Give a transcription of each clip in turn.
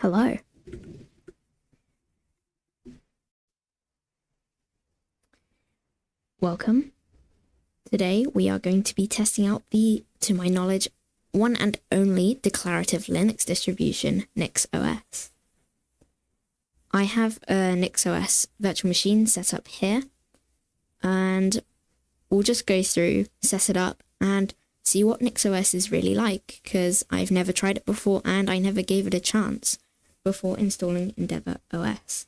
Hello. Welcome. Today we are going to be testing out the, to my knowledge, one and only declarative Linux distribution, NixOS. I have a NixOS virtual machine set up here, and we'll just go through, set it up, and see what NixOS is really like, because I've never tried it before and I never gave it a chance before installing Endeavour OS.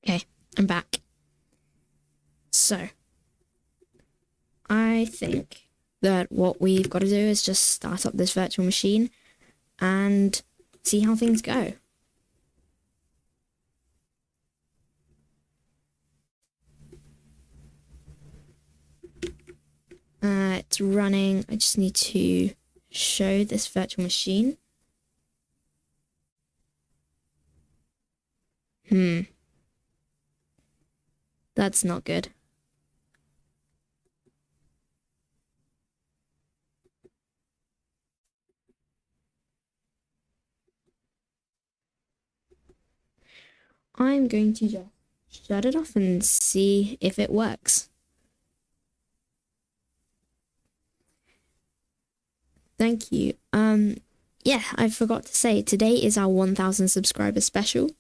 Okay, I'm back. So, I think that what we've got to do is just start up this virtual machine and see how things go. It's running. I just need to show this virtual machine. That's not good. I'm going to just shut it off and see if it works. Thank you. Yeah, I forgot to say, today is our 1,000 subscriber special.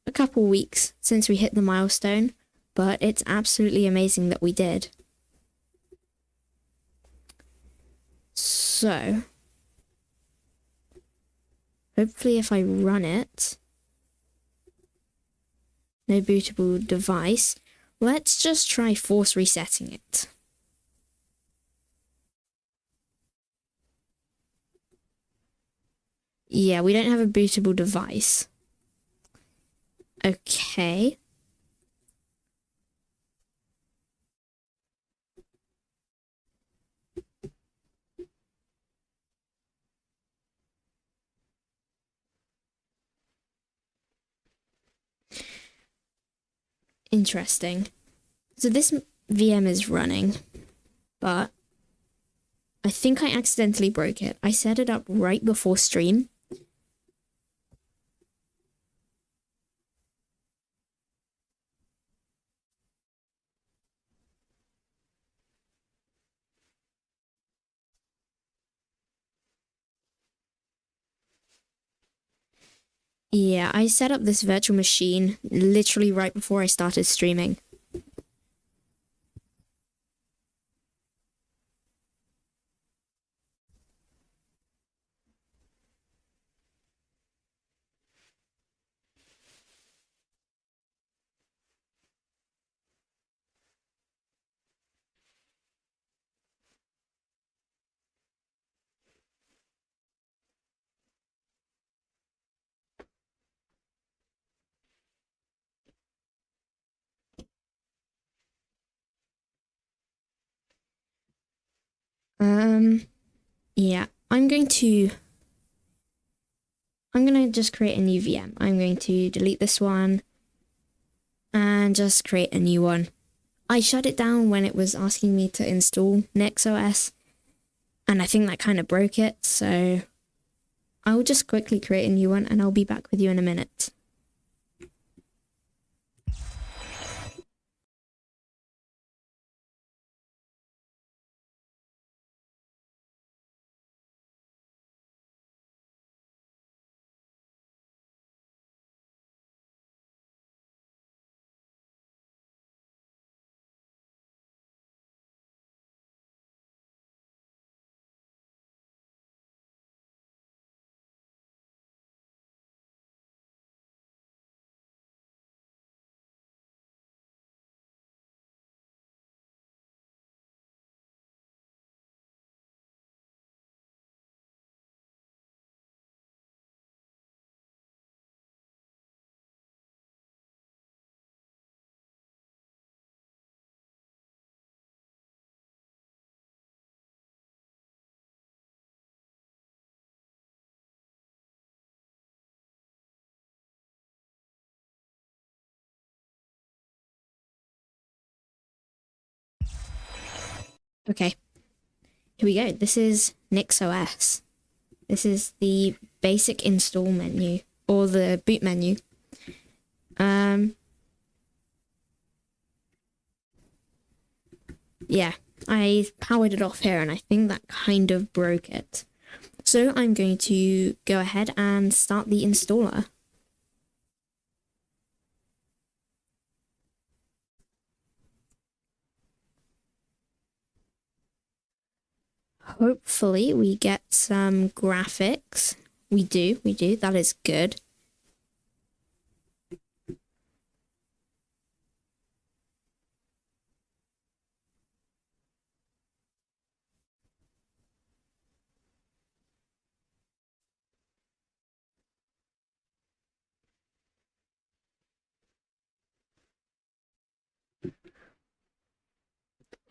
A couple weeks since we hit the milestone, but it's absolutely amazing that we did. So, hopefully if I run it, no bootable device, let's just try force resetting it. Yeah, we don't have a bootable device. Okay. Interesting. So this VM is running, but I think I accidentally broke it. I set it up right before stream. Yeah, I set up this virtual machine literally right before I started streaming. Yeah, I'm going to just create a new VM. I'm going to delete this one and just create a new one. I shut it down when it was asking me to install NixOS, and I think that kind of broke it, so I'll just quickly create a new one and I'll be back with you in a minute. Okay, here we go. This is NixOS. This is the basic install menu, or the boot menu. Yeah, I powered it off here and I think that kind of broke it. So I'm going to go ahead and start the installer. Hopefully we get some graphics. We do. That is good.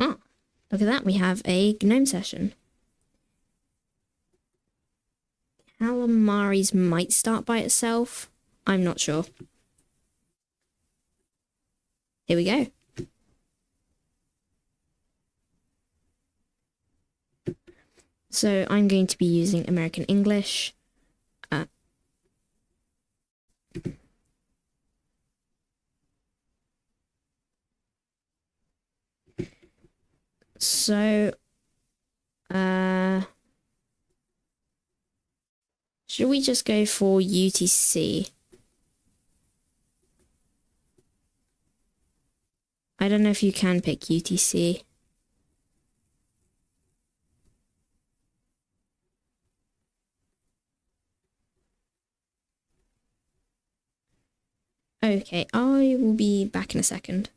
Oh, look at that. We have a GNOME session. Calamares might start by itself. I'm not sure. Here we go. So I'm going to be using American English. So, should we just go for UTC? I don't know if you can pick UTC. Okay, I will be back in a second.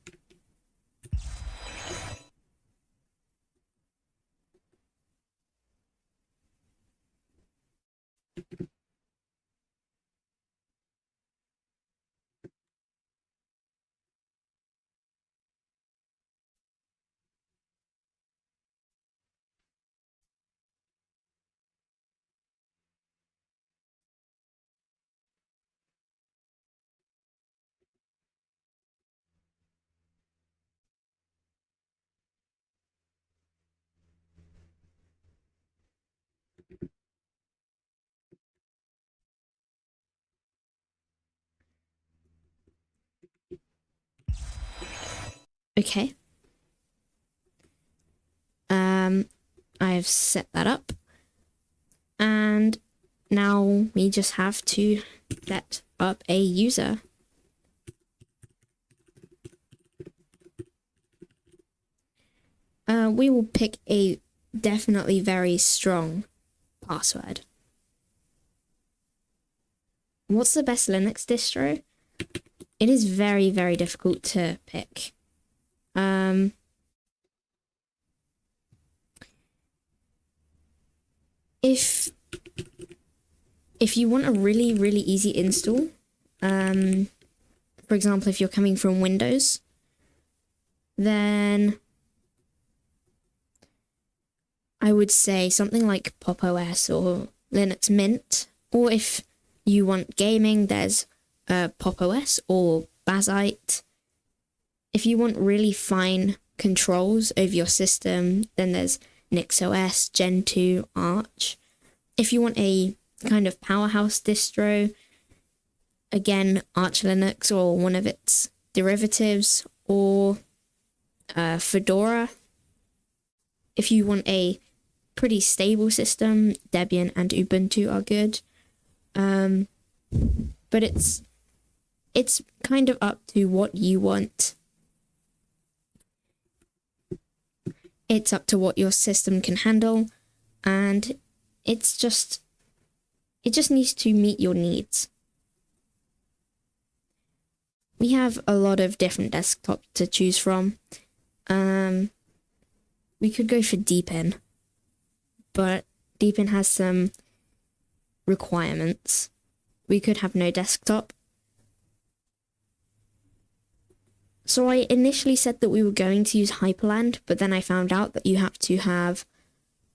Okay. I've set that up. And now we just have to set up a user. We will pick a definitely very strong password. What's the best Linux distro? It is very, very difficult to pick. If you want a really, really easy install, for example, if you're coming from Windows, then I would say something like Pop! OS or Linux Mint. Or if you want gaming, there's Pop! OS or Bazzite. If you want really fine controls over your system, then there's NixOS, Gen 2, Arch. If you want a kind of powerhouse distro, again, Arch Linux or one of its derivatives, or Fedora. If you want a pretty stable system, Debian and Ubuntu are good. But it's kind of up to what you want. It's up to what your system can handle, and it just needs to meet your needs. We have a lot of different desktops to choose from. We could go for Deepin, but Deepin has some requirements. We could have no desktop. So I initially said that we were going to use Hyperland, but then I found out that you have to have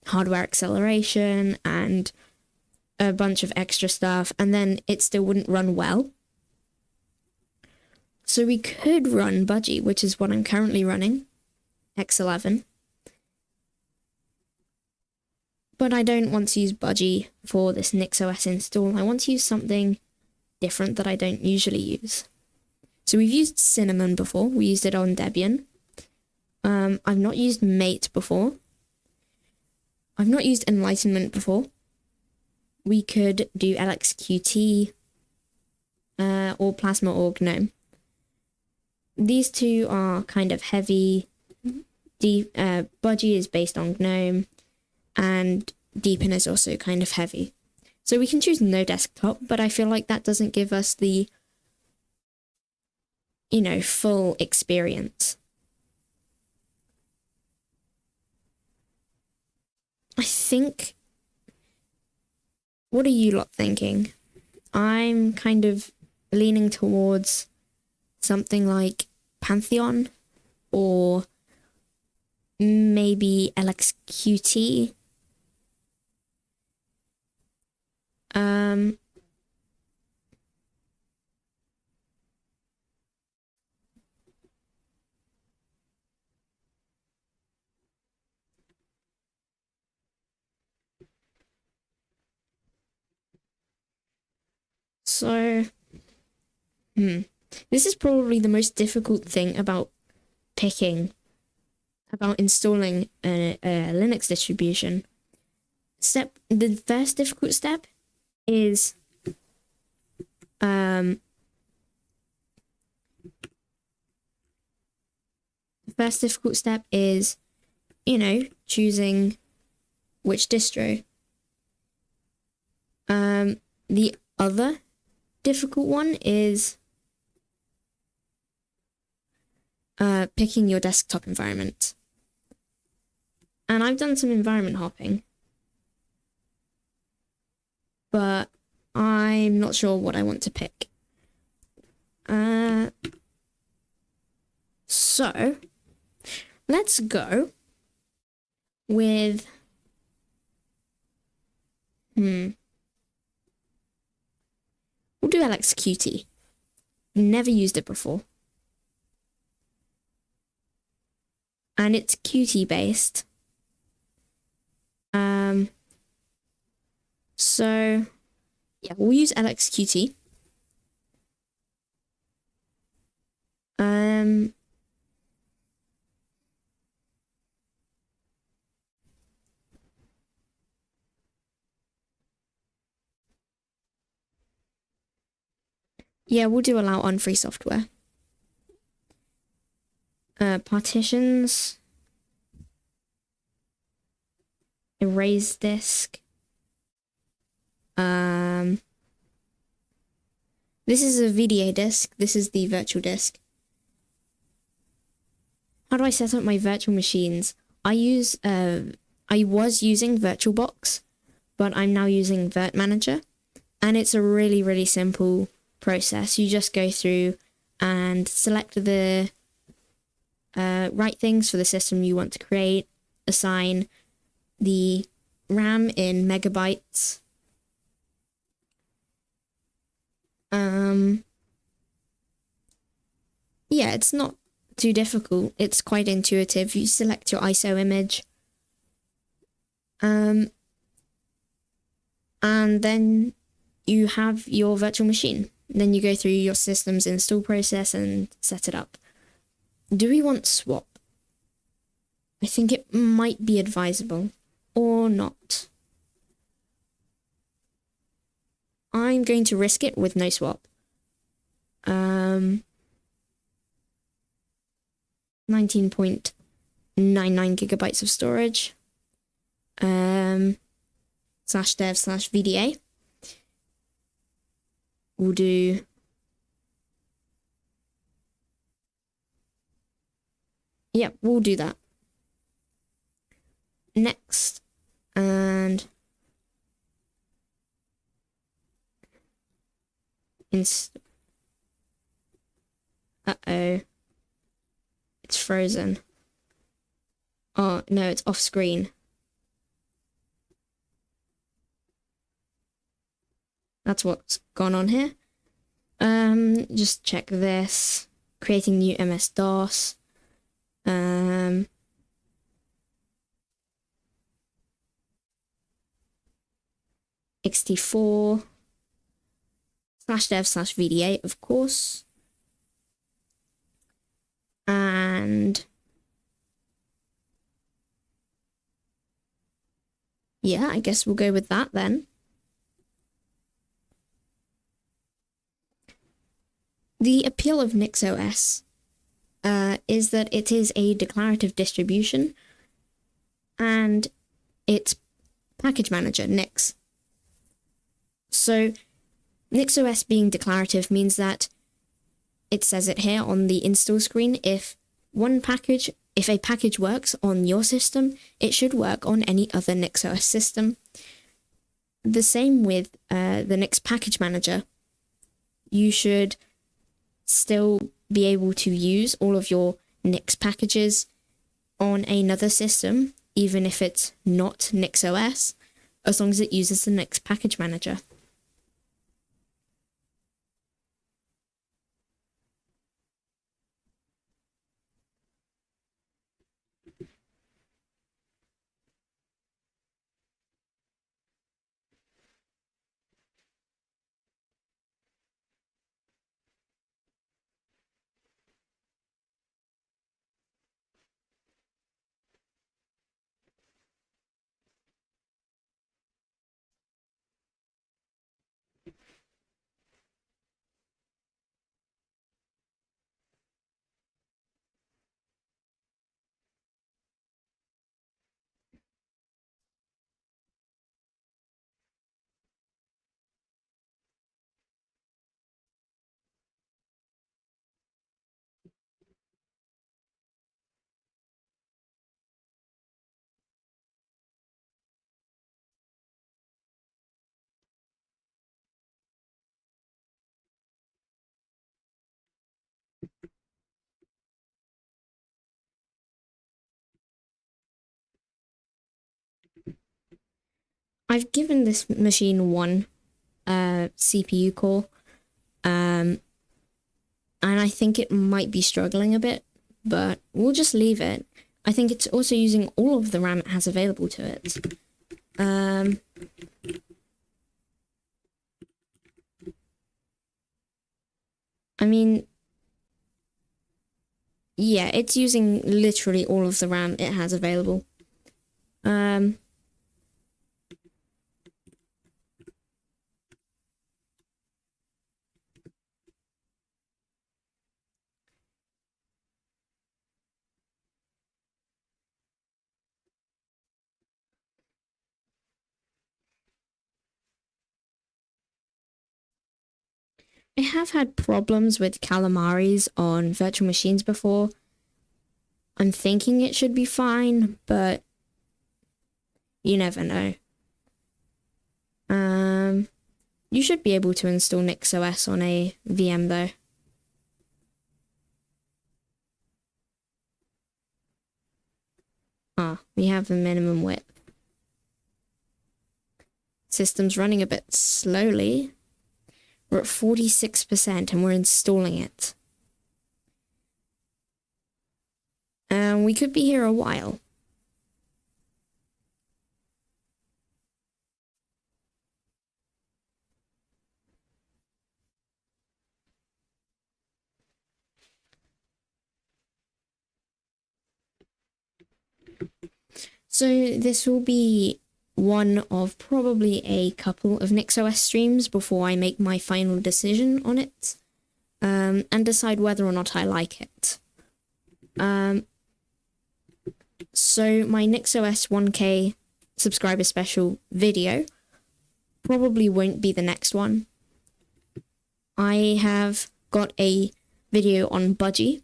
hardware acceleration and a bunch of extra stuff, and then it still wouldn't run well. So we could run Budgie, which is what I'm currently running, X11. But I don't want to use Budgie for this NixOS install. I want to use something different that I don't usually use. So we've used Cinnamon before. We used it on Debian. I've not used Mate before. I've not used Enlightenment before. We could do LXQT or Plasma or GNOME. These two are kind of heavy. Budgie is based on GNOME, and Deepin is also kind of heavy. So we can choose no desktop, but I feel like that doesn't give us the, full experience. I think, what are you lot thinking? I'm kind of leaning towards something like Pantheon or maybe LXQT. So, this is probably the most difficult thing about installing a Linux distribution. The first difficult step is choosing which distro. The other difficult one is picking your desktop environment. And I've done some environment hopping, but I'm not sure what I want to pick. So let's go with we'll do LXQT. Never used it before. And it's Qt based. So yeah, we'll use LXQT. Yeah, we'll do allow on free software. Partitions. Erase disk. This is a VDA disk. This is the virtual disk. How do I set up my virtual machines? I was using VirtualBox, but I'm now using Virt Manager, and it's a really, really simple process. You just go through and select the right things for the system you want to create, assign the RAM in megabytes. Yeah, it's not too difficult. It's quite intuitive. You select your ISO image. And then you have your virtual machine. Then you go through your system's install process and set it up. Do we want swap? I think it might be advisable or not. I'm going to risk it with no swap. 19.99 gigabytes of storage. /dev/VDA. We'll do we'll do that. Next, and uh-oh. It's frozen. Oh, no, it's off screen. That's what's gone on here. Just check this. Creating new MS-DOS. 64 /dev/VDA, of course. And yeah, I guess we'll go with that then. The appeal of NixOS is that it is a declarative distribution and its package manager, Nix. So NixOS being declarative means that it says it here on the install screen. If a package works on your system, it should work on any other NixOS system. The same with the Nix package manager. You should still be able to use all of your Nix packages on another system, even if it's not NixOS, as long as it uses the Nix package manager. I've given this machine one CPU core, and I think it might be struggling a bit, but we'll just leave it. I think it's also using all of the RAM it has available to it. I mean, yeah, it's using literally all of the RAM it has available. I have had problems with calamaris on virtual machines before. I'm thinking it should be fine, but you never know. You should be able to install NixOS on a VM though. We have the minimum width. system's running a bit slowly. We're at 46% and we're installing it. And we could be here a while. So this will be one of probably a couple of NixOS streams before I make my final decision on it, and decide whether or not I like it. So my NixOS 1K subscriber special video probably won't be the next one. I have got a video on Budgie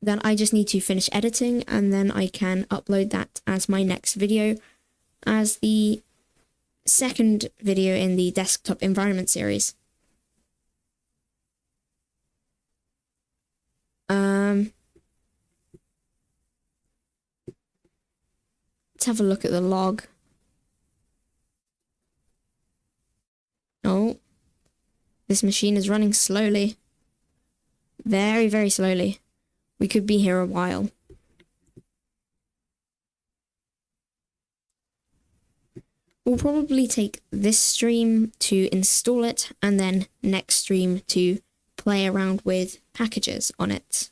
that I just need to finish editing, and then I can upload that as my next video, as the second video in the desktop environment series. Let's have a look at the log. Oh, this machine is running slowly. Very, very slowly. We could be here a while. We'll probably take this stream to install it, and then next stream to play around with packages on it.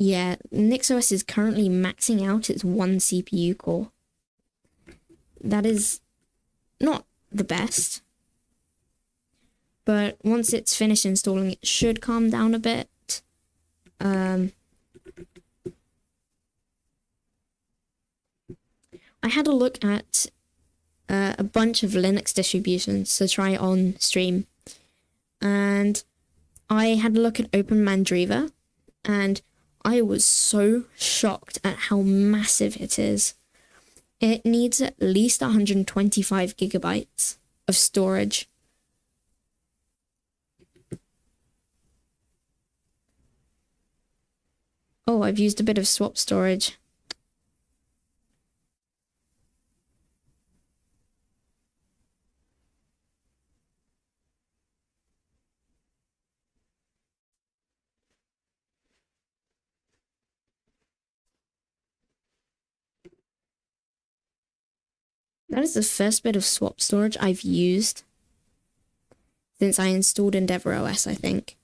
Yeah, NixOS is currently maxing out its one CPU core. That is not the best, but once it's finished installing, it should calm down a bit. I had a look at a bunch of Linux distributions to try on stream, and I had a look at Open Mandriva, and I was so shocked at how massive it is. It needs at least 125 gigabytes of storage. Oh, I've used a bit of swap storage. That is the first bit of swap storage I've used since I installed EndeavourOS, I think.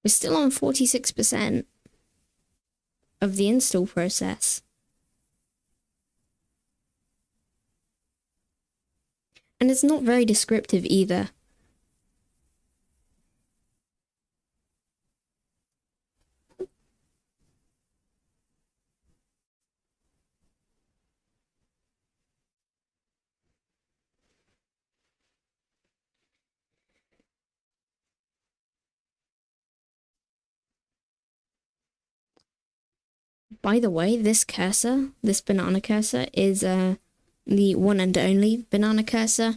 We're still on 46% of the install process. And it's not very descriptive either. By the way, this cursor, this banana cursor, is the one and only banana cursor.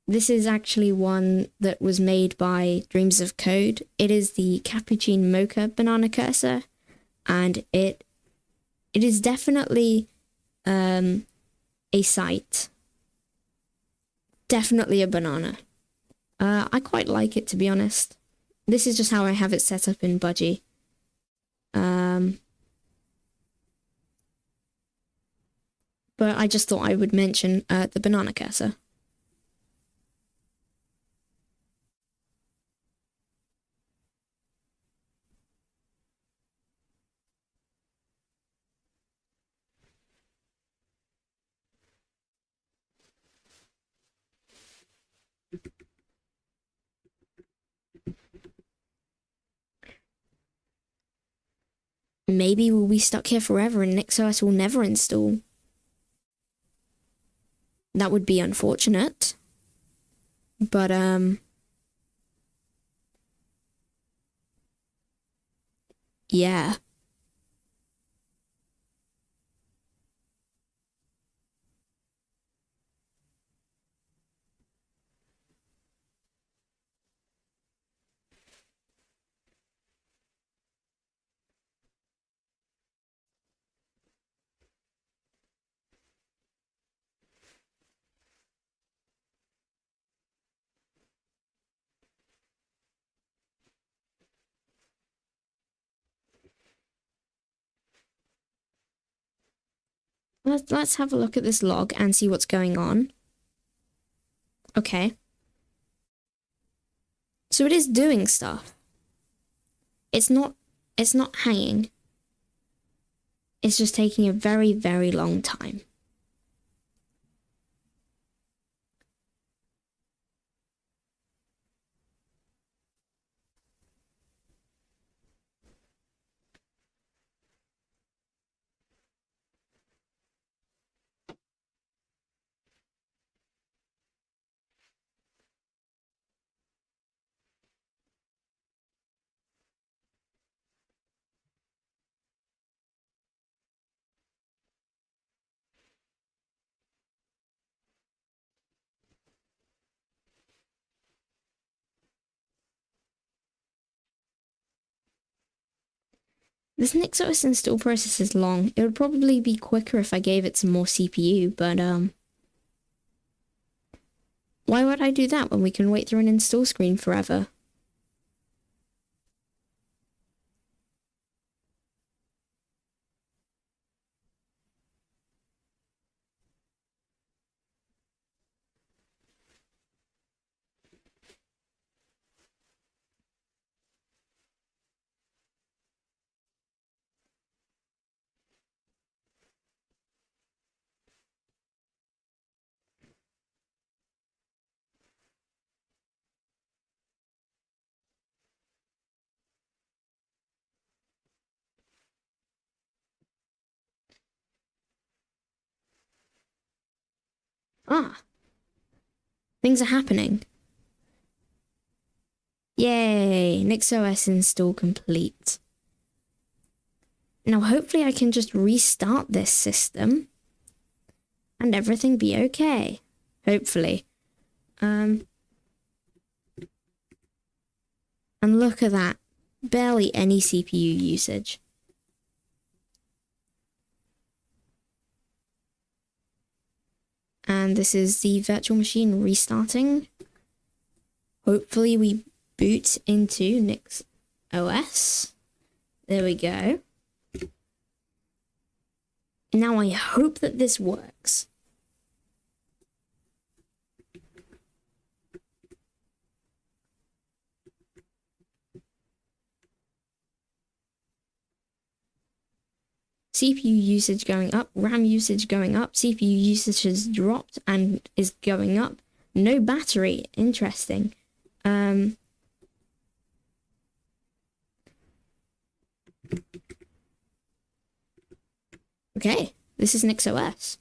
This is actually one that was made by Dreams of Code. It is the Cappuccino Mocha banana cursor, and it is definitely a site. Definitely a banana. I quite like it, to be honest. This is just how I have it set up in Budgie. But I just thought I would mention the banana cursor. maybe we'll be stuck here forever and NixOS will never install. That would be unfortunate. But, yeah. Let's have a look at this log and see what's going on. Okay. So it is doing stuff. It's not hanging. It's just taking a very, very long time. This NixOS install process is long. It would probably be quicker if I gave it some more CPU, but why would I do that when we can wait through an install screen forever? Ah, things are happening. Yay, NixOS install complete. Now hopefully I can just restart this system and everything be okay. Hopefully. And look at that. Barely any CPU usage. And this is the virtual machine restarting. Hopefully we boot into NixOS. There we go. Now I hope that this works. CPU usage going up, RAM usage going up, CPU usage has dropped and is going up. No battery, interesting. Okay, this is NixOS.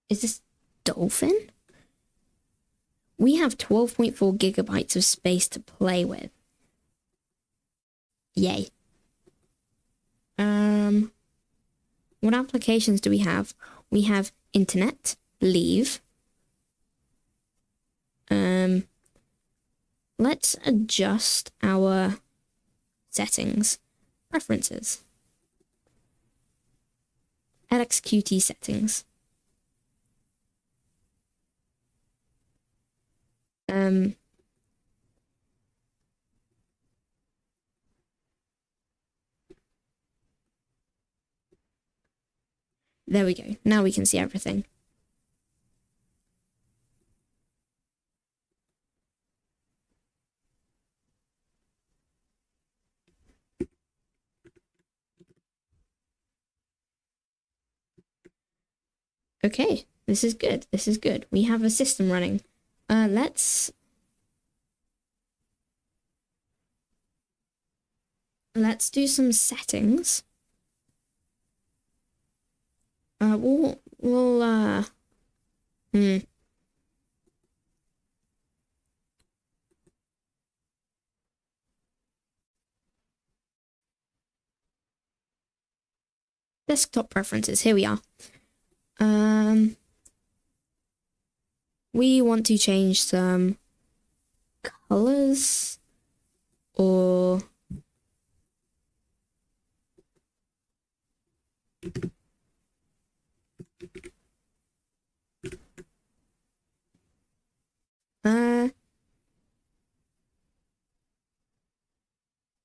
Is this Dolphin? We have 12.4 gigabytes of space to play with. Yay. What applications do we have? We have internet, leave. Let's adjust our settings. Preferences. LXQT settings. There we go. Now we can see everything. Okay, this is good. This is good. We have a system running. Let's let's do some settings. We'll desktop preferences, here we are. We want to change some colors or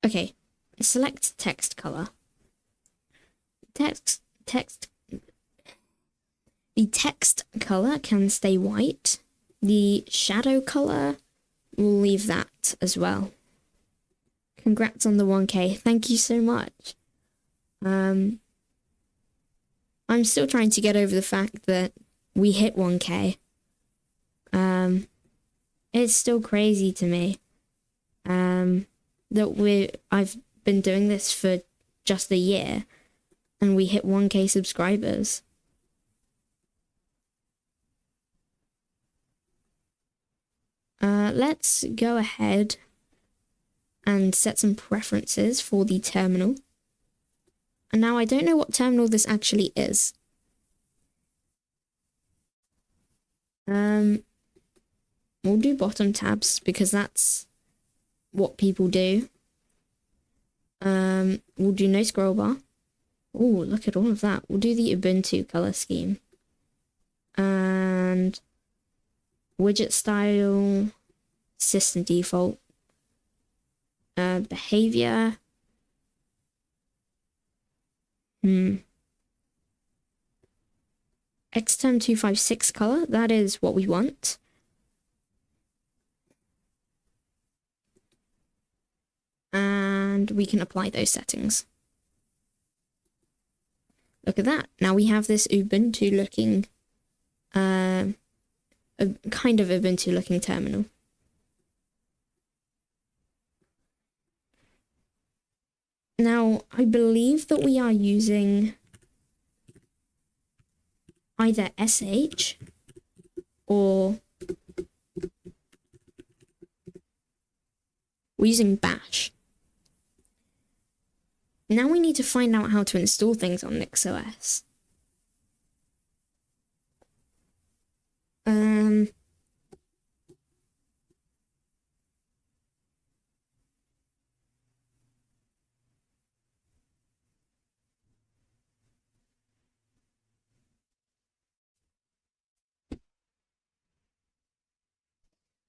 okay, select text color. The text color can stay white. The shadow color, we'll leave that as well. Congrats on the 1K. Thank you so much. I'm still trying to get over the fact that we hit 1K. It's still crazy to me. That I've been doing this for just a year and we hit 1K subscribers. Let's go ahead and set some preferences for the terminal. And now I don't know what terminal this actually is. We'll do bottom tabs because that's what people do. We'll do no scroll bar. Oh, look at all of that. We'll do the Ubuntu color scheme. And widget style, system default, behavior. Xterm 256 color, that is what we want. And we can apply those settings. Look at that. Now we have this Ubuntu looking, a kind of Ubuntu looking terminal. Now, I believe that we are using either SH or we're using Bash. Now we need to find out how to install things on NixOS.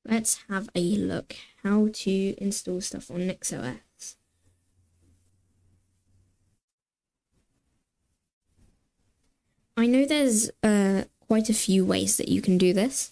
Let's have a look how to install stuff on NixOS. I know there's quite a few ways that you can do this.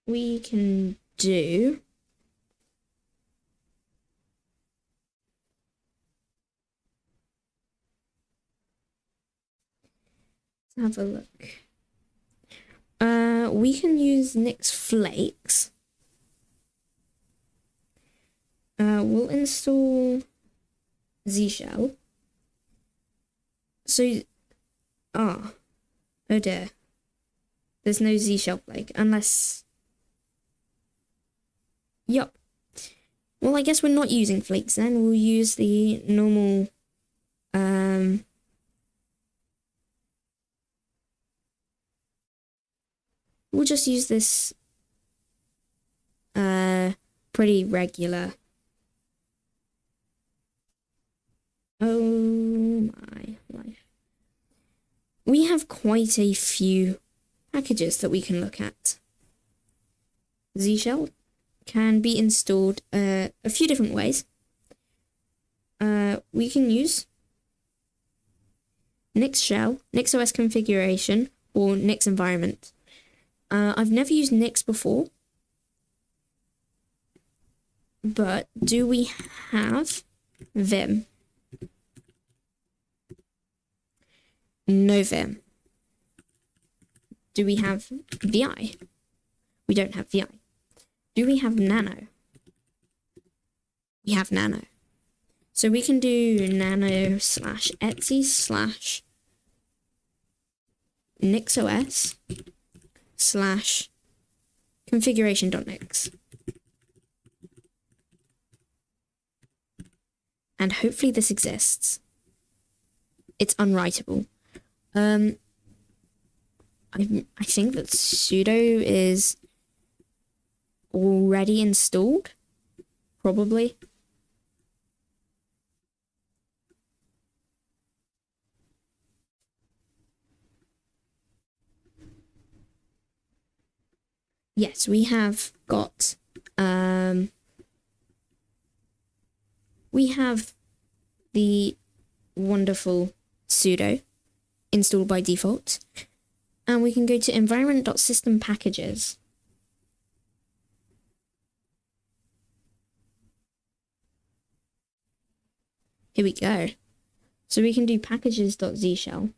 We can do let's have a look. We can use Nix Flakes. We'll install Z Shell. So, oh dear. There's no Z Shell Flake unless. Yup. Well, I guess we're not using flakes then. We'll use the normal. We'll just use this. Pretty regular. Oh my life. We have quite a few packages that we can look at. Z Shell, can be installed a few different ways. We can use Nix shell, NixOS configuration, or Nix environment. I've never used Nix before, but do we have Vim? No Vim. Do we have VI? We don't have VI. Do we have Nano? We have Nano. So we can do nano / etsy / NixOS / configuration.nix. And hopefully this exists. It's unwritable. I think that sudo is already installed, probably. Yes, we have got, we have the wonderful sudo installed by default, and we can go to environment.system packages. Here we go. So we can do packages.z shell.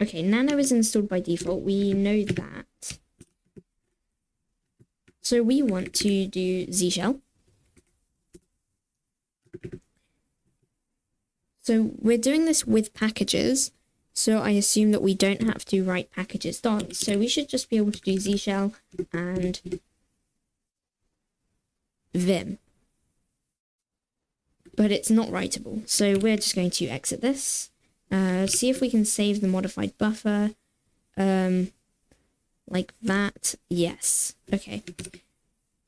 Okay, Nano is installed by default. We know that. So we want to do Z shell. So we're doing this with packages. So I assume that we don't have to write packages dot. So we should just be able to do Z shell and Vim. But it's not writable. So we're just going to exit this. See if we can save the modified buffer. Like that. Yes. Okay.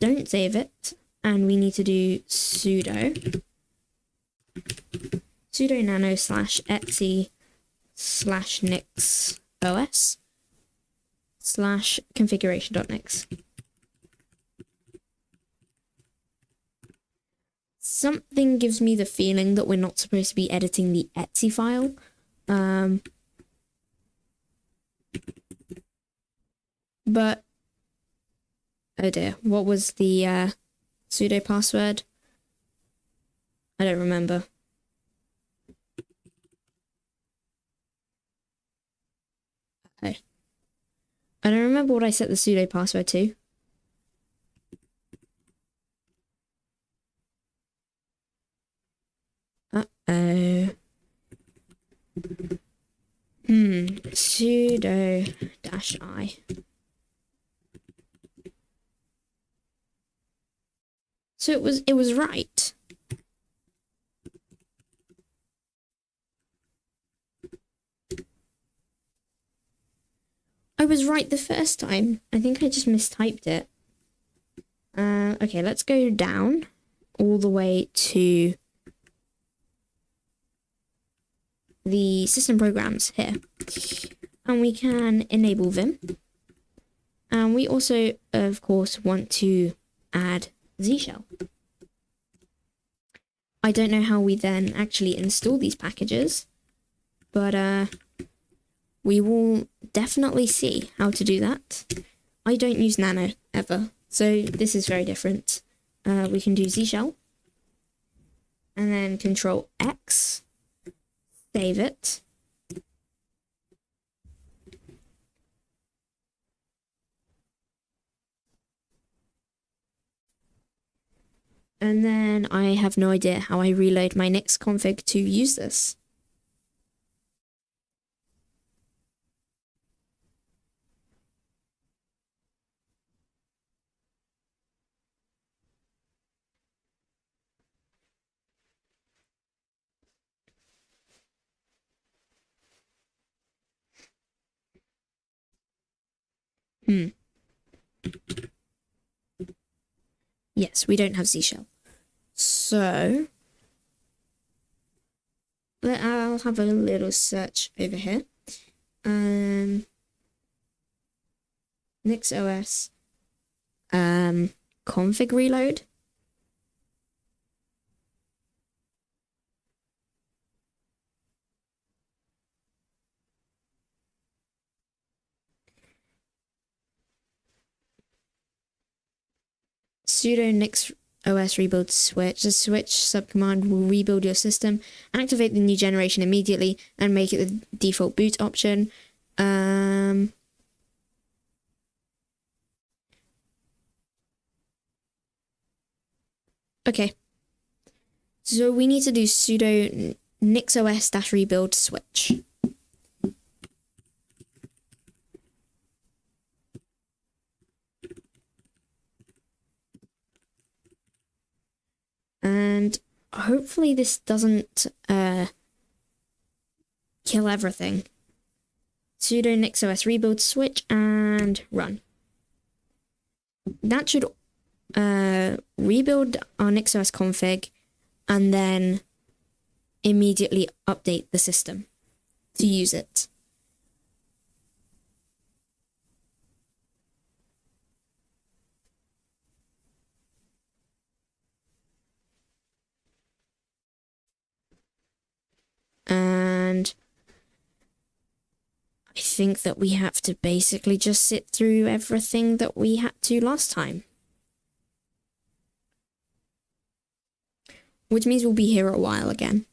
Don't save it. And we need to do sudo nano / etsy / NixOS / configuration.nix. Something gives me the feeling that we're not supposed to be editing the Etsy file. But, oh dear, what was the sudo password? I don't remember. Okay. I don't remember what I set the sudo password to. Uh-oh. Sudo -i. So it was right. I was right the first time. I think I just mistyped it. Okay, let's go down all the way to the system programs here. And we can enable Vim. And we also, of course, want to add Z shell. I don't know how we then actually install these packages, but we will definitely see how to do that. I don't use Nano ever, so this is very different. We can do Z shell, and then Control X, save it. And then I have no idea how I reload my Nix config to use this. Yes, we don't have Z shell. So I'll have a little search over here. NixOS config reload. Sudo NixOS rebuild switch. The switch subcommand will rebuild your system, activate the new generation immediately, and make it the default boot option. Okay. So we need to do sudo NixOS-rebuild switch. And hopefully this doesn't kill everything. Sudo NixOS rebuild switch and run. That should rebuild our NixOS config and then immediately update the system to use it. And I think that we have to basically just sit through everything that we had to last time. Which means we'll be here a while again.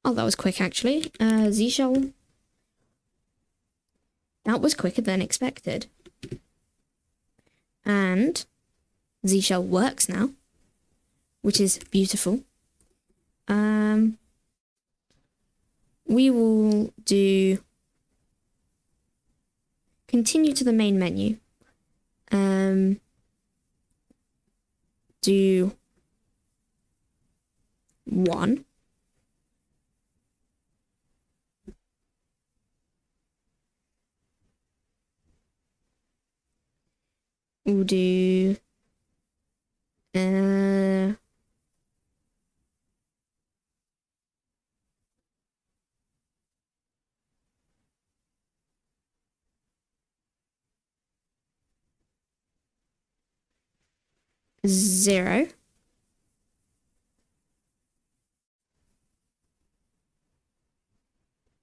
Oh, that was quick actually. Z shell. That was quicker than expected. And Z shell works now, which is beautiful. We will do continue to the main menu. Do 1. We'll do 0.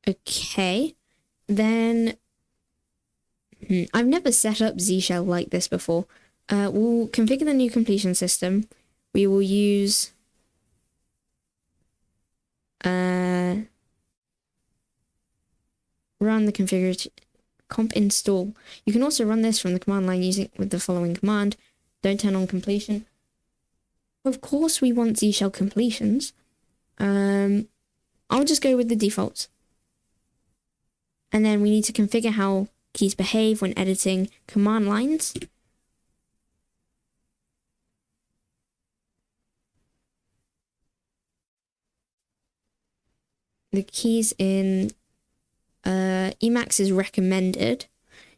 Okay, then I've never set up Z shell like this before. We'll configure the new completion system. We will use run the configuration comp install. You can also run this from the command line using with the following command. Don't turn on completion. Of course we want Z shell completions. I'll just go with the defaults. And then we need to configure how keys behave when editing command lines. The keys in Emacs is recommended.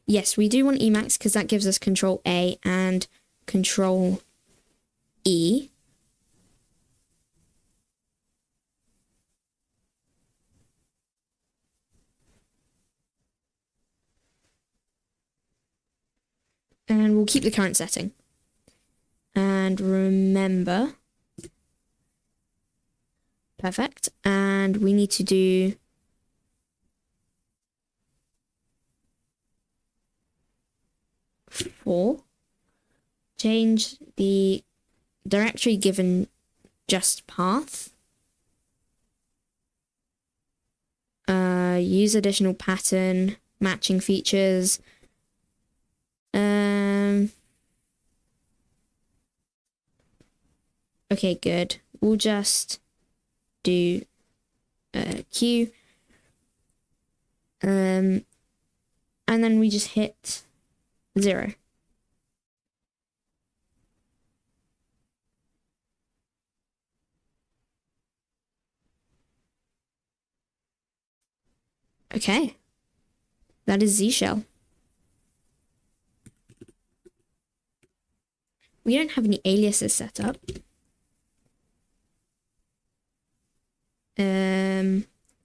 Yes, we do want Emacs because that gives us Control A and Control E. And we'll keep the current setting. And remember. Perfect. And we need to do change the directory given just path. Use additional pattern matching features. Okay, good. We'll just do Q. And then we just hit 0. Okay. That is Z shell. We don't have any aliases set up.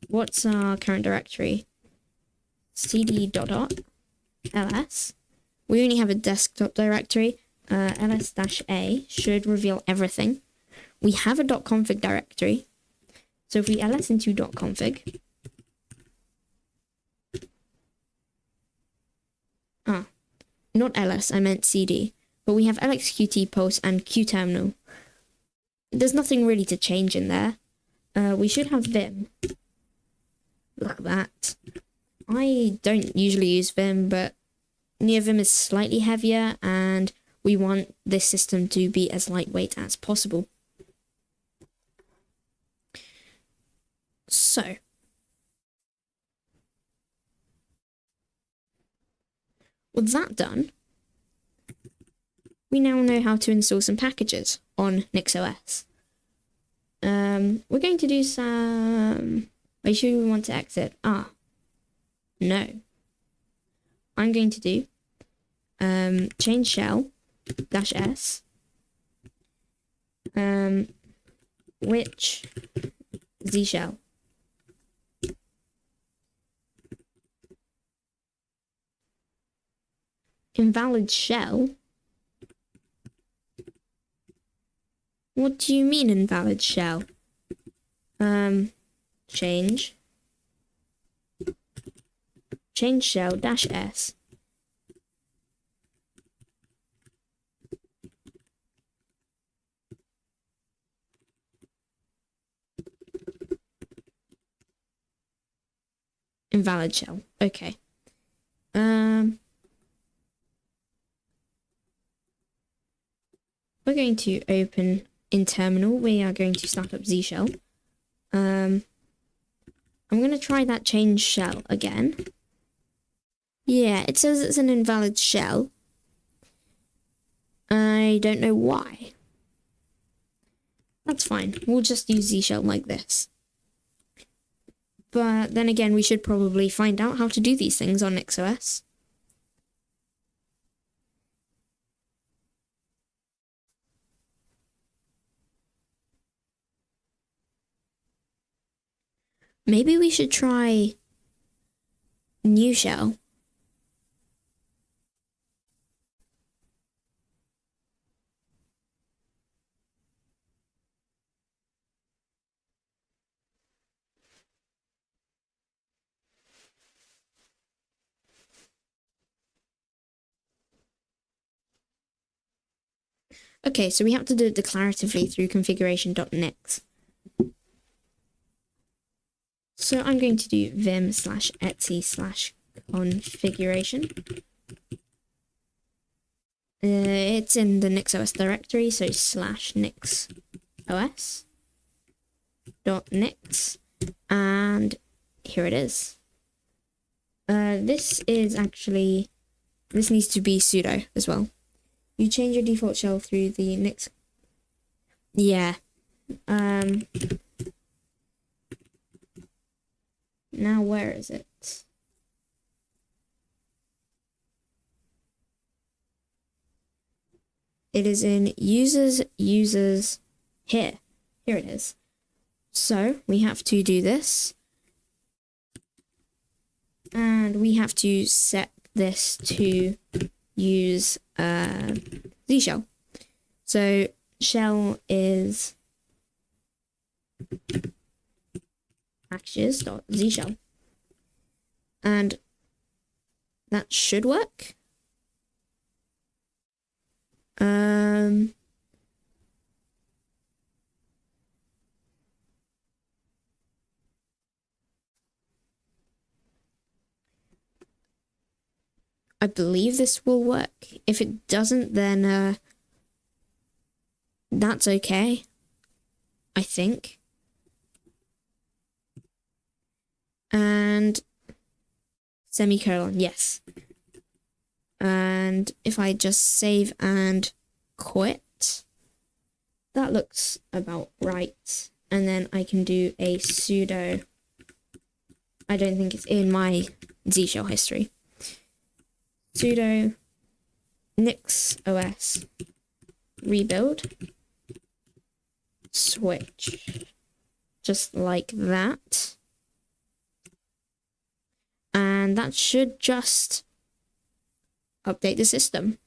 What's our current directory? cd ls. We only have a desktop directory. ls-a should reveal everything. We have a .config directory. So if we ls into .config, not ls, I meant cd, but we have lxqt post and qterminal. There's nothing really to change in there. We should have vim. Look at that. I don't usually use vim, but NeoVim is slightly heavier, and we want this system to be as lightweight as possible. So, with that done, we now know how to install some packages on NixOS. We're going to do some... Are you sure we want to exit? No. I'm going to do change shell -s which Z shell. Invalid shell? What do you mean invalid shell? Change shell -s. Invalid shell. Okay. We're going to open in terminal. We are going to start up Z shell. I'm going to try that change shell again. Yeah, it says it's an invalid shell. I don't know why. That's fine. We'll just use Z shell like this. But then again, we should probably find out how to do these things on NixOS. Maybe we should try new shell. Okay, so we have to do it declaratively through configuration.nix. So I'm going to do vim/etc/configuration. It's in the NixOS directory, so /nixos.nix, and here it is. This needs to be sudo as well. You change your default shell through the Nix. Yeah. Now where is it? It is in users here. Here it is. So we have to do this. And we have to set this to use Z shell. So shell is packages.z shell. And that should work. I believe this will work. If it doesn't, then that's okay, I think. And semicolon, yes. And if I just save and quit, that looks about right. And then I can do a sudo I don't think it's in my Z shell history. Sudo NixOS rebuild switch, just like that. And that should just update the system.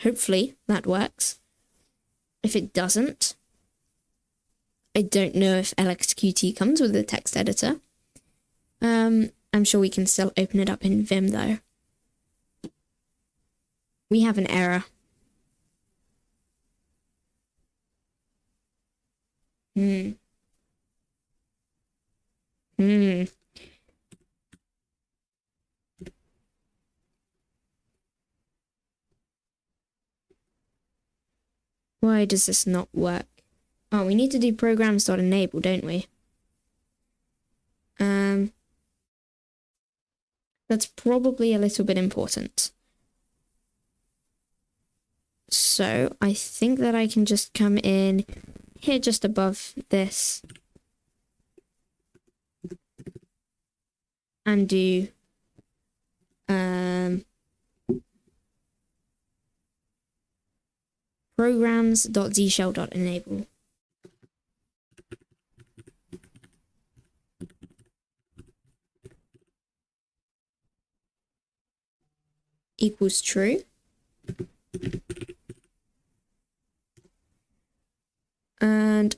Hopefully that works. If it doesn't, I don't know if LXQT comes with a text editor. I'm sure we can still open it up in Vim though. We have an error. Why does this not work? Oh, we need to do programs.enable, don't we? That's probably a little bit important. So I think that I can just come in here just above this and do programs.zshell.enable. Equals true. And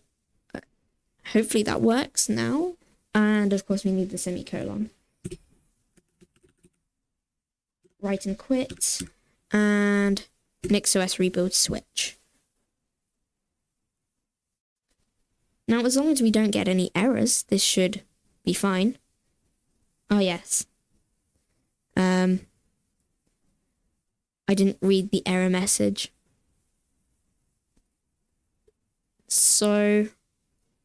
hopefully that works now. And of course we need the semicolon. Write and quit. And NixOS rebuild switch. Now as long as we don't get any errors, this should be fine. Oh yes. I didn't read the error message. So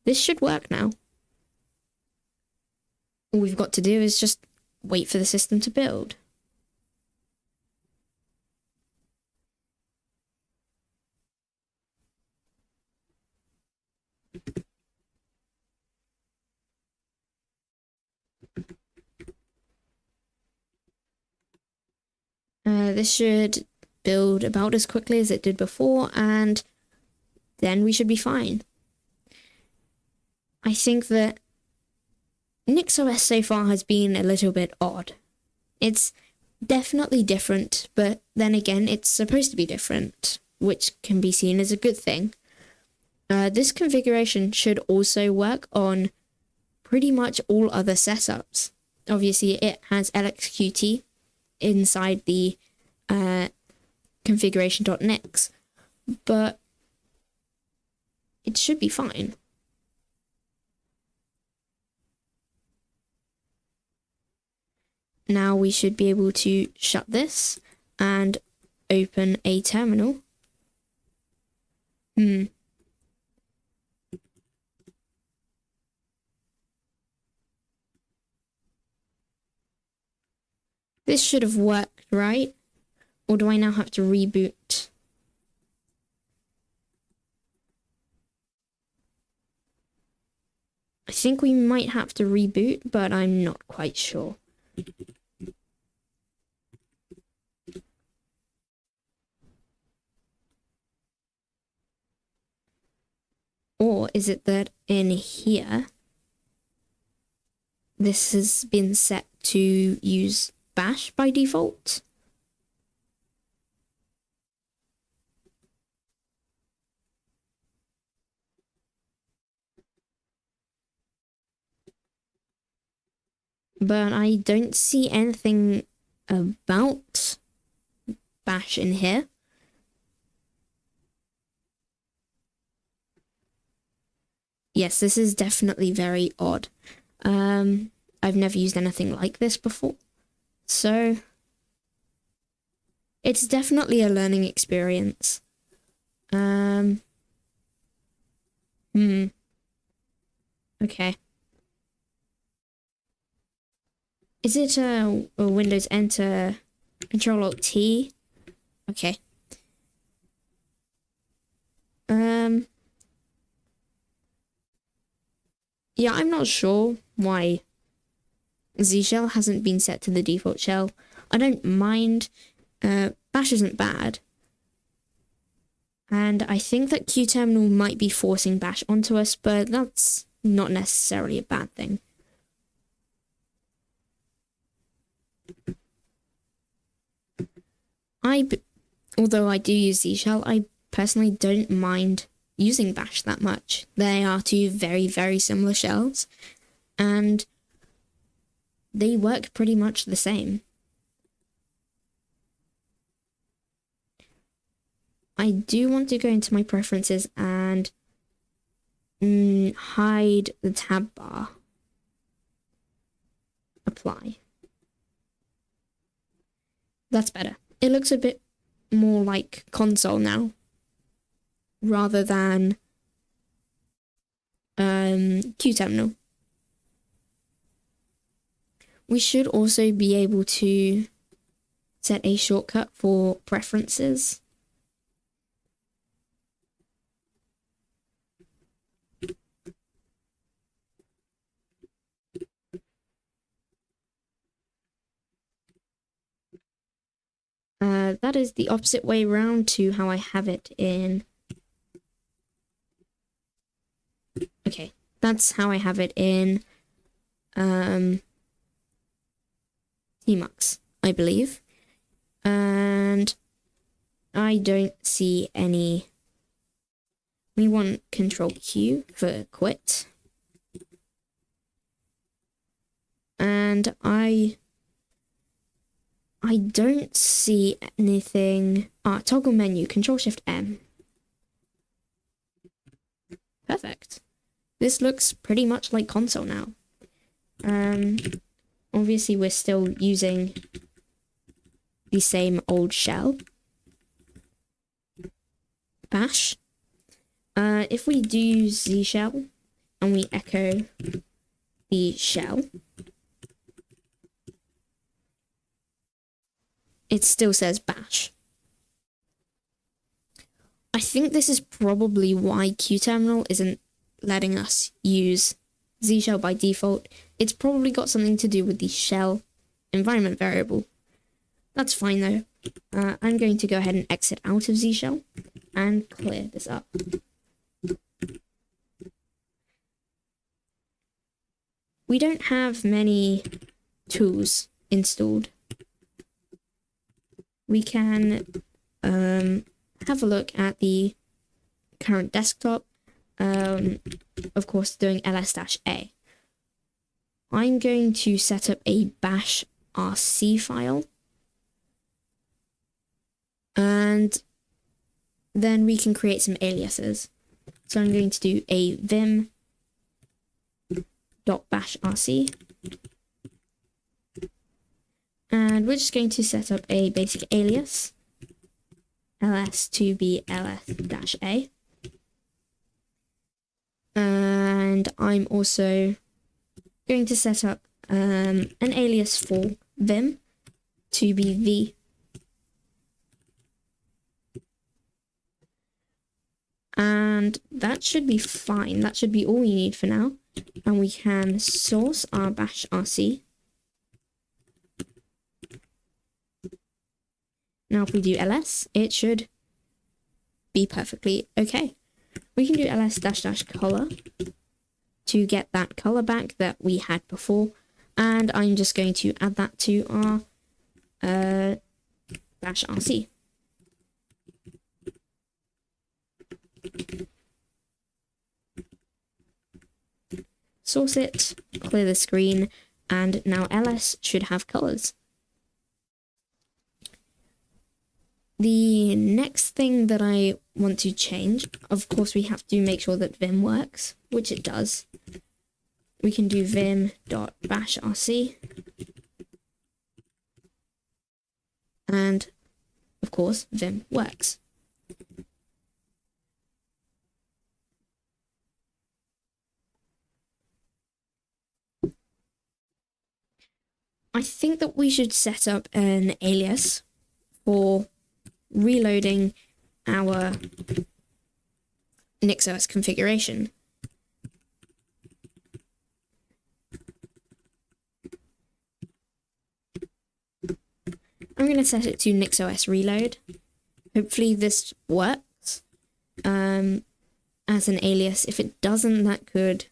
this should work now. All we've got to do is just wait for the system to build. This should build about as quickly as it did before, and then we should be fine. I think that NixOS so far has been a little bit odd. It's definitely different, but then again, it's supposed to be different, which can be seen as a good thing. This configuration should also work on pretty much all other setups. Obviously, it has LXQT inside the configuration.nix, but it should be fine. Now we should be able to shut this and open a terminal. This should have worked, right? Or do I now have to reboot? I think we might have to reboot, but I'm not quite sure. Or is it that in here, this has been set to use Bash by default? But I don't see anything about Bash in here. Yes, this is definitely very odd. I've never used anything like this before. So it's definitely a learning experience. Okay. Is it a Windows Enter Control-Alt-T? Okay. Yeah, I'm not sure why Z shell hasn't been set to the default shell. I don't mind. Bash isn't bad. And I think that qterminal might be forcing bash onto us, but that's not necessarily a bad thing. Although I do use Z shell, I personally don't mind using bash that much. They are two very, very similar shells, and they work pretty much the same. I do want to go into my preferences and hide the tab bar. Apply. That's better. It looks a bit more like console now, rather than qterminal. We should also be able to set a shortcut for preferences. That is the opposite way around to how I have it in... Okay, that's how I have it in Tmux, I believe. And I don't see any... We want Control Q for quit. And I don't see anything. Toggle menu, Control Shift M. Perfect. This looks pretty much like console now. Obviously we're still using the same old shell. Bash. If we do use Z shell and we echo the shell, it still says bash. I think this is probably why qterminal isn't letting us use Z shell by default. It's probably got something to do with the shell environment variable. That's fine though. I'm going to go ahead and exit out of Z shell and clear this up. We don't have many tools installed. We can have a look at the current desktop, of course doing ls-a. I'm going to set up a bash rc file, and then we can create some aliases. So I'm going to do a vim.bashrc. And we're just going to set up a basic alias, ls to be ls-a. And I'm also going to set up an alias for vim to be v. And that should be fine. That should be all we need for now. And we can source our bash rc. Now if we do ls, it should be perfectly okay. We can do ls-color to get that color back that we had before. And I'm just going to add that to our bash rc. Source it, clear the screen, and now ls should have colors. The next thing that I want to change, of course, we have to make sure that vim works, which it does. We can do vim.bashrc. And, of course, vim works. I think that we should set up an alias for reloading our NixOS configuration. I'm going to set it to NixOS reload. Hopefully this works as an alias. If it doesn't, that could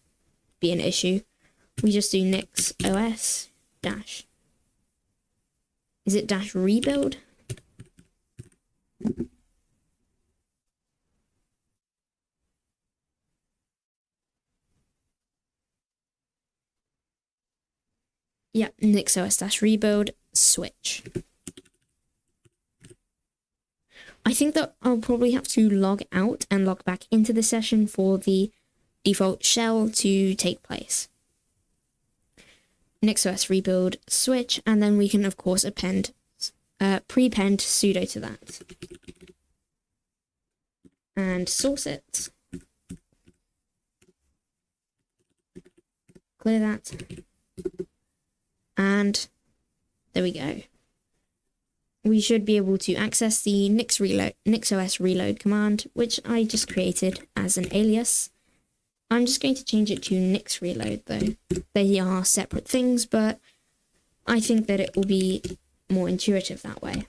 be an issue. We just do NixOS dash. Is it dash rebuild? Yeah, NixOS dash rebuild switch. I think that I'll probably have to log out and log back into the session for the default shell to take place. NixOS rebuild switch, and then we can of course append, prepend sudo to that. And source it. Clear that. And there we go. We should be able to access the NixOS reload command, which I just created as an alias. I'm just going to change it to Nix reload though. They are separate things, but I think that it will be more intuitive that way.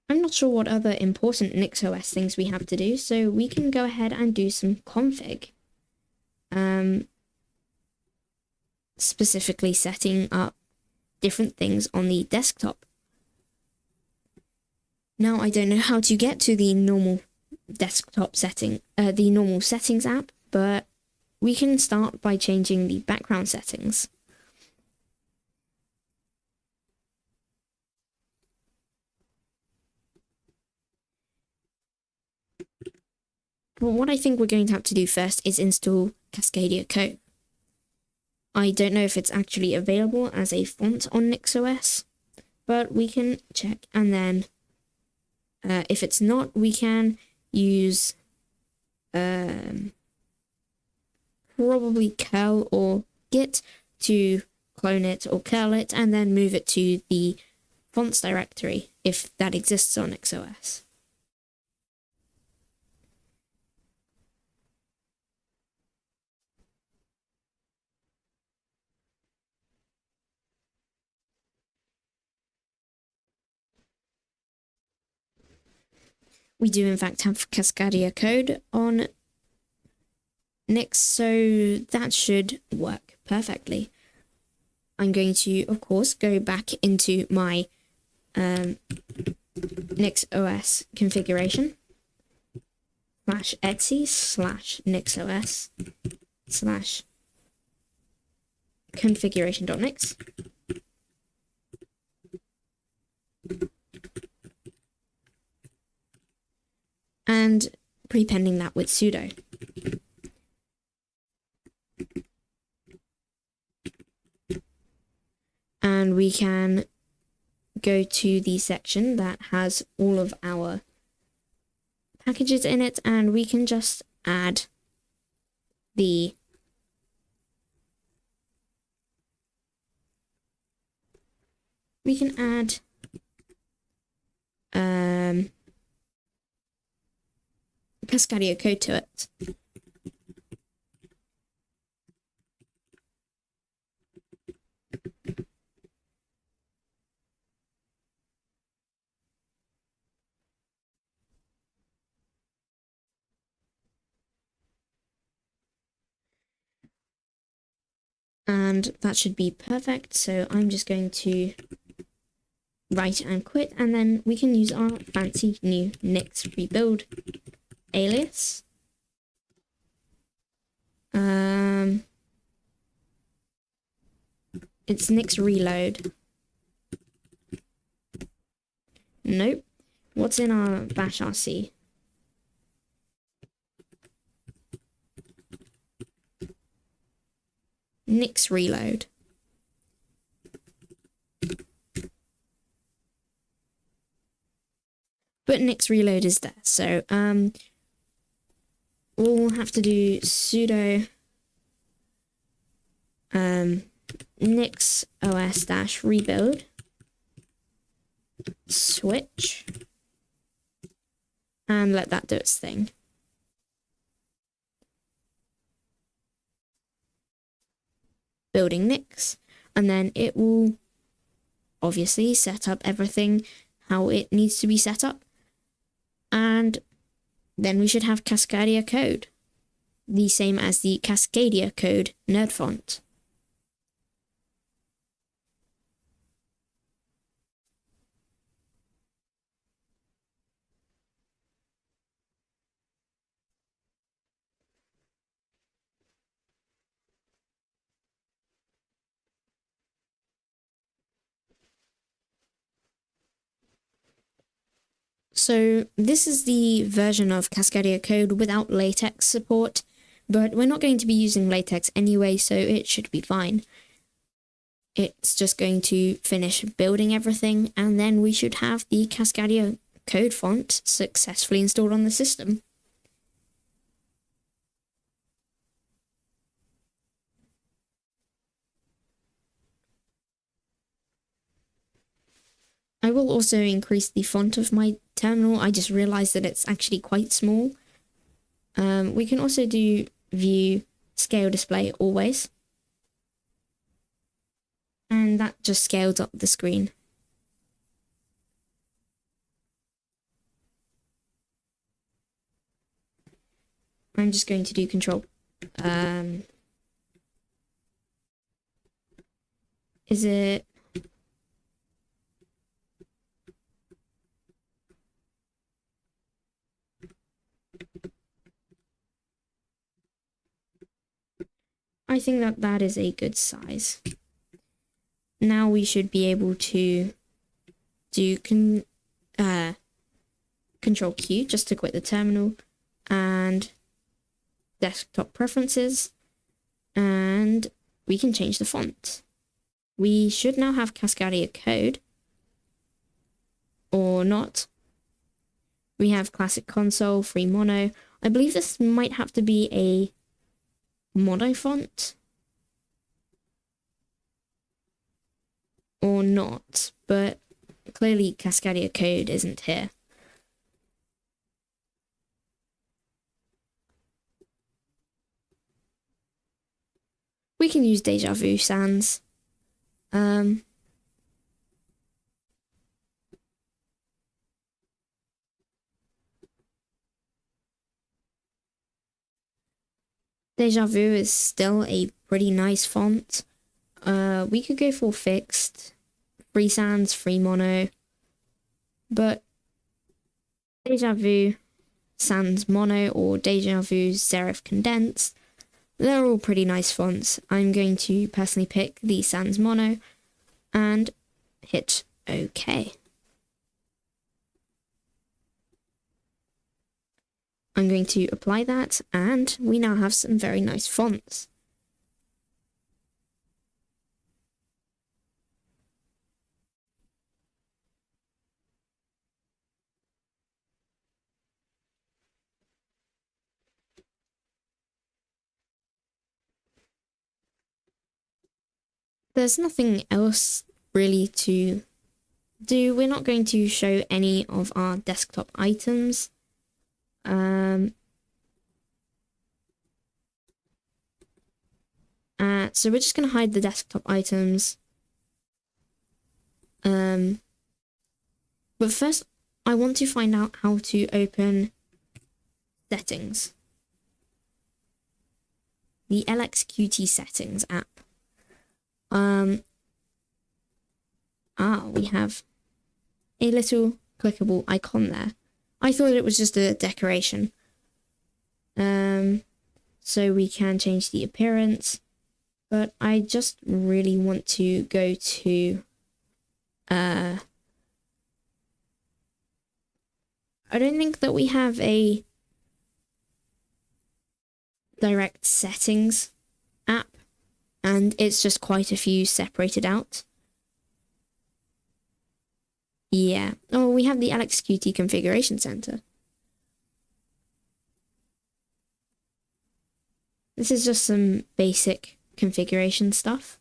I'm not sure what other important NixOS things we have to do, so we can go ahead and do some config. Specifically setting up different things on the desktop. Now I don't know how to get to the normal desktop setting, the normal settings app, but we can start by changing the background settings. But what I think we're going to have to do first is install Cascadia Code. I don't know if it's actually available as a font on NixOS, but we can check, and then if it's not, we can use probably curl or git to clone it or curl it, and then move it to the fonts directory if that exists on NixOS. We do in fact have Cascadia Code on Nix, so that should work perfectly. I'm going to, of course, go back into my NixOS configuration /etc/NixOS/ configuration.nix. And prepending that with sudo. And we can go to the section that has all of our packages in it, and we can just add the Cascadia Code to it. And that should be perfect. So I'm just going to write and quit, and then we can use our fancy new Nix rebuild alias. It's Nix reload. Nope. What's in our bash RC? Nix reload. But Nix reload is there, so we'll have to do sudo NixOS rebuild switch and let that do its thing. building Nix, and then it will obviously set up everything how it needs to be set up. And then we should have Cascadia code, the same as the Cascadia code nerd font. So this is the version of Cascadia code without latex support, but we're not going to be using latex anyway, so it should be fine. It's just going to finish building everything, and then we should have the Cascadia code font successfully installed on the system. I will also increase the font of my terminal. I just realized that it's actually quite small. We can also do view scale display always. And that just scales up the screen. I'm just going to do control. Is it... I think that that is a good size. Now we should be able to do Control Q just to quit the terminal, and desktop preferences, and we can change the font. We should now have Cascadia code, or not. We have classic console, free mono. I believe this might have to be a mono font, or not, but clearly Cascadia code isn't here. We can use Deja Vu Sans. Deja Vu is still a pretty nice font. We could go for fixed, free sans, free mono, but Deja Vu Sans Mono or Deja Vu Serif Condensed, they're all pretty nice fonts. I'm going to personally pick the Sans Mono and hit OK. I'm going to apply that, and we now have some very nice fonts. There's nothing else really to do. We're not going to show any of our desktop items. So we're just going to hide the desktop items. But first, I want to find out how to open settings. The LXQT settings app. We have a little clickable icon there. I thought it was just a decoration. So we can change the appearance, but I just really want to go to I don't think that we have a direct settings app, and it's just quite a few separated out. Yeah. Oh, we have the LXQT configuration center. This is just some basic configuration stuff.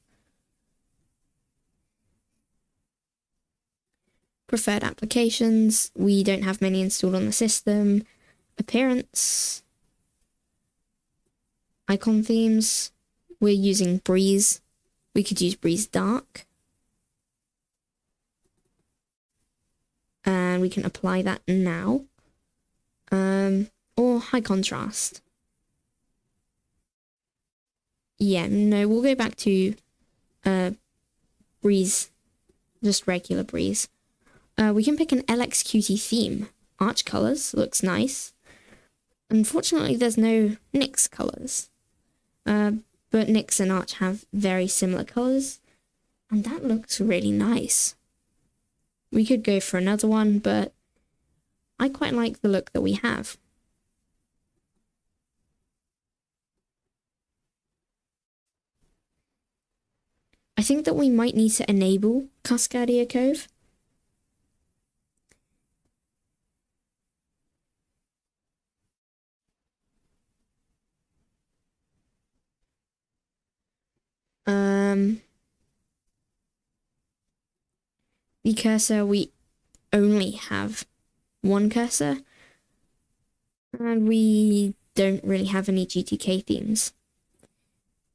Preferred applications, we don't have many installed on the system. Appearance. Icon themes, we're using Breeze We could use Breeze Dark. And we can apply that now. Or High Contrast. Yeah, no, we'll go back to Breeze, just regular Breeze. We can pick an LXQT theme. Arch colors looks nice. Unfortunately, there's no Nix colors. But Nix and Arch have very similar colors. And that looks really nice. We could go for another one, but I quite like the look that we have. I think that we might need to enable Cascadia Cove. The cursor, we only have one cursor, and we don't really have any GTK themes.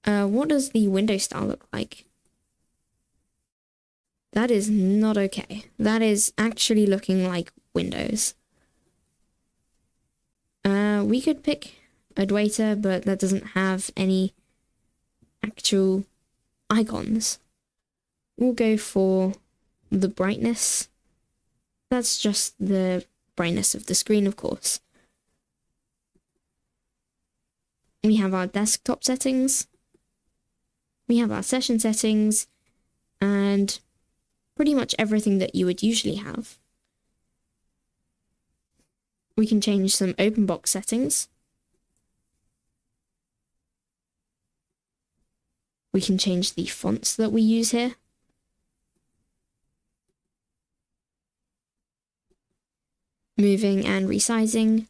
What does the window style look like? That is not okay. That is actually looking like Windows. We could pick Adwaita, but that doesn't have any actual icons. We'll go for the brightness. That's just the brightness of the screen, of course. We have our desktop settings. We have our session settings, and pretty much everything that you would usually have. We can change some open box settings. We can change the fonts that we use here. Moving and resizing.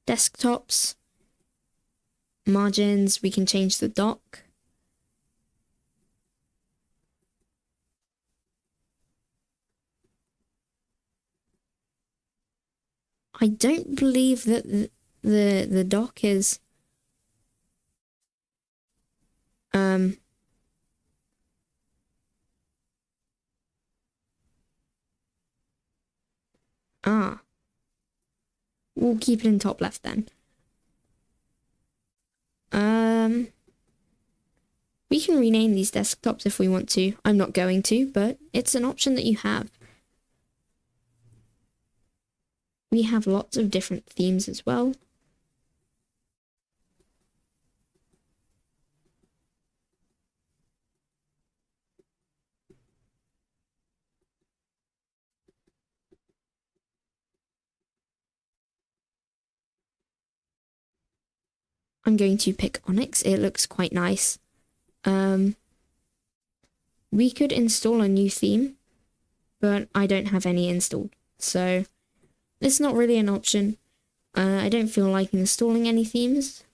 Desktops. Margins, we can change the dock. I don't believe that the dock is we'll keep it in top left then. We can rename these desktops if we want to. I'm not going to, but it's an option that you have. We have lots of different themes as well. I'm going to pick Onyx. It looks quite nice. We could install a new theme, but I don't have any installed, so it's not really an option. I don't feel like installing any themes.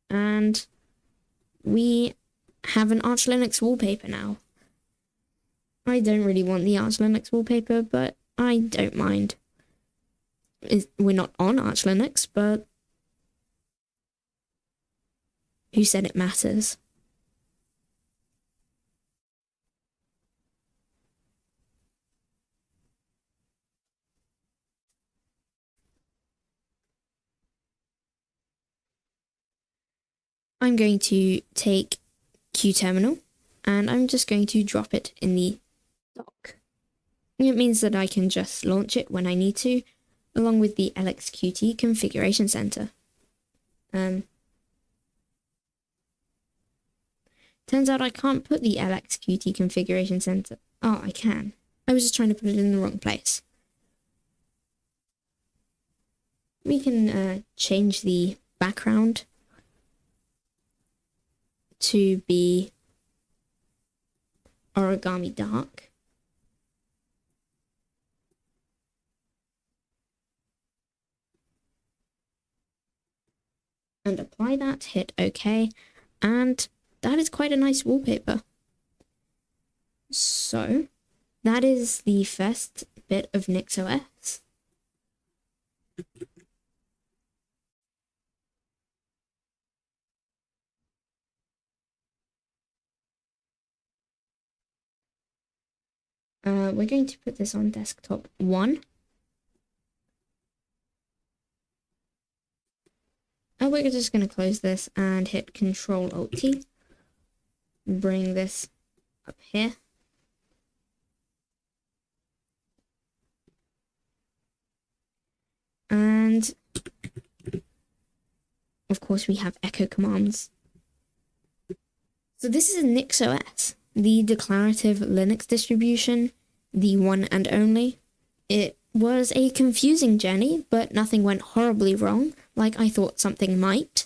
And we have an Arch Linux wallpaper now. I don't really want the Arch Linux wallpaper, but I don't mind. We're not on Arch Linux, but who said it matters? I'm going to take QTerminal and I'm just going to drop it in the dock. It means that I can just launch it when I need to, along with the LXQT configuration center. Turns out I can't put the LXQT configuration center. Oh, I can. I was just trying to put it in the wrong place. We can change the background to be origami dark. And apply that, hit OK, and that is quite a nice wallpaper. So, that is the first bit of NixOS. We're going to put this on desktop 1. And we're just going to close this and hit Control-Alt-T. Bring this up here. And of course we have echo commands. So this is NixOS, the declarative Linux distribution, the one and only. It was a confusing journey, but nothing went horribly wrong, like I thought something might.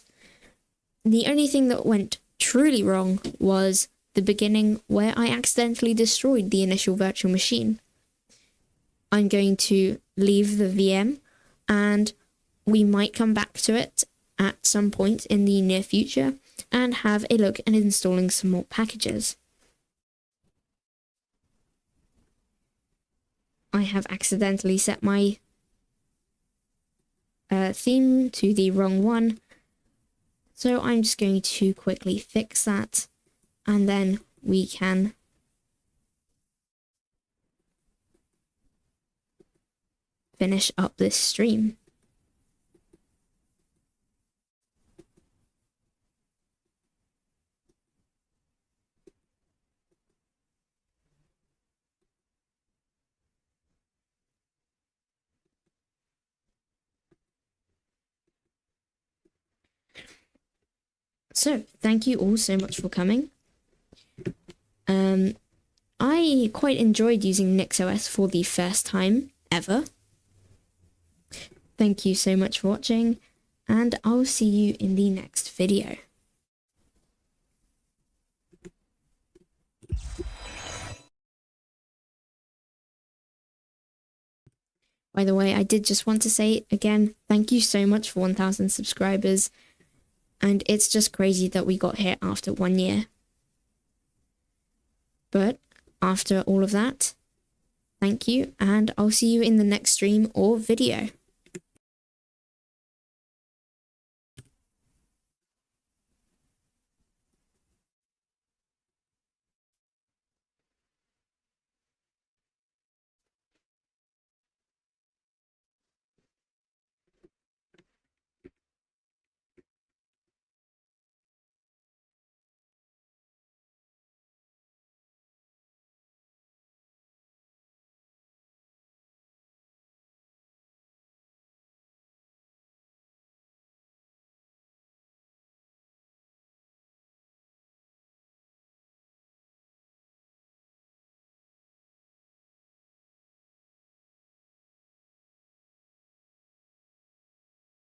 The only thing that went truly wrong was the beginning, where I accidentally destroyed the initial virtual machine. I'm going to leave the VM, and we might come back to it at some point in the near future and have a look at installing some more packages. I have accidentally set my theme to the wrong one, so I'm just going to quickly fix that, and then we can finish up this stream. So, thank you all so much for coming. I quite enjoyed using NixOS for the first time ever. Thank you so much for watching, and I'll see you in the next video. By the way, I did just want to say again, thank you so much for 1,000 subscribers. And it's just crazy that we got here after 1 year. But after all of that, thank you, and I'll see you in the next stream or video.